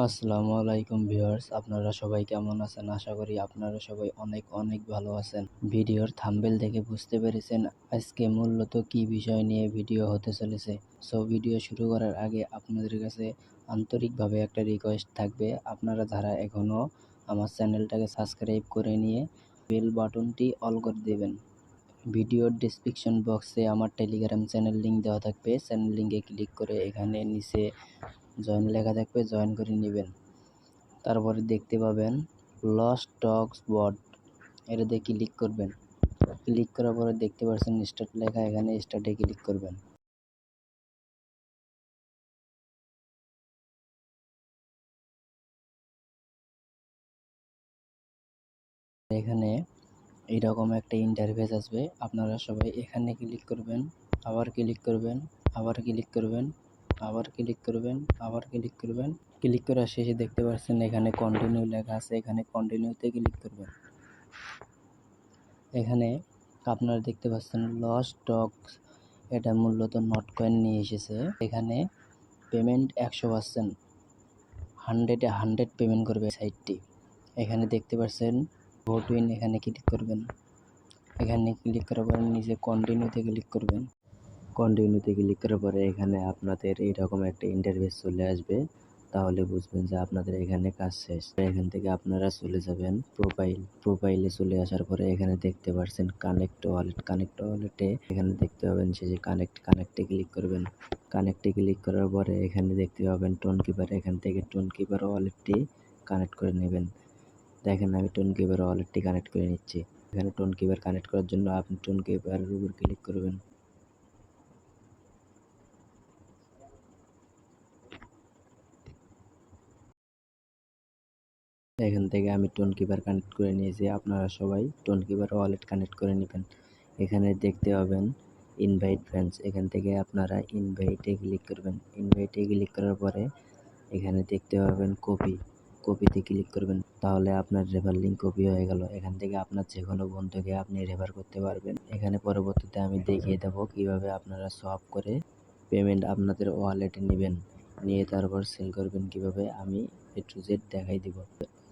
আসসালামু আলাইকুম ভিউয়ার্স, আপনারা সবাই কেমন আছেন? আশা করি আপনারা সবাই অনেক অনেক ভালো আছেন। ভিডিওর থাম্বনেল দেখে বুঝতে পেরেছেন আজকে মূলত কি বিষয় নিয়ে ভিডিও হতে চলেছে। ভিডিও শুরু করার আগে আপনাদের কাছে আন্তরিকভাবে একটা রিকোয়েস্ট থাকবে, আপনারা যারা এখনও আমার চ্যানেলটাকে সাবস্ক্রাইব করে নিয়ে বেল বাটনটি অল করে দেবেন। ভিডিওর ডেসক্রিপশন বক্সে আমার টেলিগ্রাম চ্যানেল লিঙ্ক দেওয়া থাকবে। চ্যানেল লিঙ্কে ক্লিক করে এখানে নিচে জয়েন লেখা থাকবে, জয়েন করে নেবেন। তারপরে দেখতে পাবেন লস্ট টক্স বট, এটাতে ক্লিক করবেন। ক্লিক করার পরে দেখতে পাচ্ছেন স্টার্ট লেখা, এখানে স্টার্টে ক্লিক করবেন। এখানে এইরকম একটা ইন্টারফেস আসবে, আপনারা সবাই এখানে ক্লিক করবেন, আবার ক্লিক করবেন, আবার ক্লিক করবেন, আবার ক্লিক করবেন, আবার ক্লিক করবেন। ক্লিক করার শেষে দেখতে পাচ্ছেন এখানে কন্টিনিউ লেখা আছে, এখানে কন্টিনিউতে ক্লিক করবেন। এখানে আপনারা দেখতে পাচ্ছেন লস্ট টক্স, এটা মূলত নট কয়েন নিয়ে এসেছে। এখানে পেমেন্ট 100%, 100 পেমেন্ট করবে সাইটটি। এখানে দেখতে পাচ্ছেন ভোট উইন, এখানে ক্লিক করবেন। এখানে ক্লিক করার পরে নিচে কন্টিনিউতে ক্লিক করবেন। কন্টিনিউতে ক্লিক করার পরে এখানে আপনাদের এইরকম একটা ইন্টারফেস চলে আসবে, তাহলে বুঝবেন যে আপনাদের এখানে কাজ শেষ। এখান থেকে আপনারা চলে যাবেন প্রোফাইলে চলে আসার পরে এখানে দেখতে পাচ্ছেন কানেক্ট ওয়ালেটে এখানে দেখতে পাবেন যে কানেক্টে ক্লিক করবেন। কানেক্টে ক্লিক করার পরে এখানে দেখতে পাবেন টোন কিপার, এখান থেকে টোন কিপার ওয়ালেটটি কানেক্ট করে নেবেন। দেখেন আমি টোন কিপার ওয়ালেটটি কানেক্ট করে নিচ্ছি। এখানে টোন কিপার কানেক্ট করার জন্য আপনি টোন কিপারের উপর ক্লিক করবেন। এখান থেকে আমি টোন কিপার কানেক্ট করে নিয়েছি, আপনারা সবাই টোন কিপার ওয়ালেট কানেক্ট করে নেবেন। এখানে দেখতে পাবেন ইনভাইট ফ্রেন্ডস, এখান থেকে আপনারা ইনভাইটে ক্লিক করবেন। ইনভাইটে ক্লিক করার পরে এখানে দেখতে পাবেন কপিতে ক্লিক করবেন, তাহলে আপনার রেফার লিঙ্ক কপি হয়ে গেল। এখান থেকে আপনার যে কোনো বন্ধুকে আপনি রেফার করতে পারবেন। এখানে পরবর্তীতে আমি দেখিয়ে দেবো কিভাবে আপনারা সব করে পেমেন্ট আপনাদের ওয়ালেটে নেবেন, নিয়ে তারপর সেল করবেন কিভাবে, আমি এ টু জেড দেখাই দিব।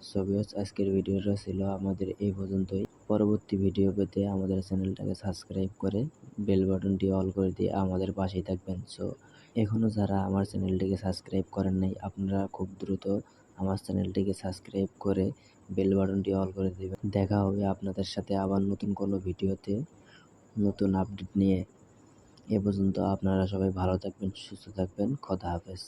সো ভিউয়ার্স, আজকের ভিডিওটা ছিল আমাদের এই পর্যন্তই। পরবর্তী ভিডিও পেতে আমাদের চ্যানেলটাকে সাবস্ক্রাইব করে বেল বাটনটি অল করে দিয়ে আমাদের পাশেই থাকবেন। সো এখনও যারা আমার চ্যানেলটিকে সাবস্ক্রাইব করেন নাই, আপনারা খুব দ্রুত আমার চ্যানেলটিকে সাবস্ক্রাইব করে বেল বাটনটি অল করে দেবেন। দেখা হবে আপনাদের সাথে আবার নতুন কোনো ভিডিওতে নতুন আপডেট নিয়ে। এ পর্যন্ত আপনারা সবাই ভালো থাকবেন, সুস্থ থাকবেন। খোদা হাফেজ।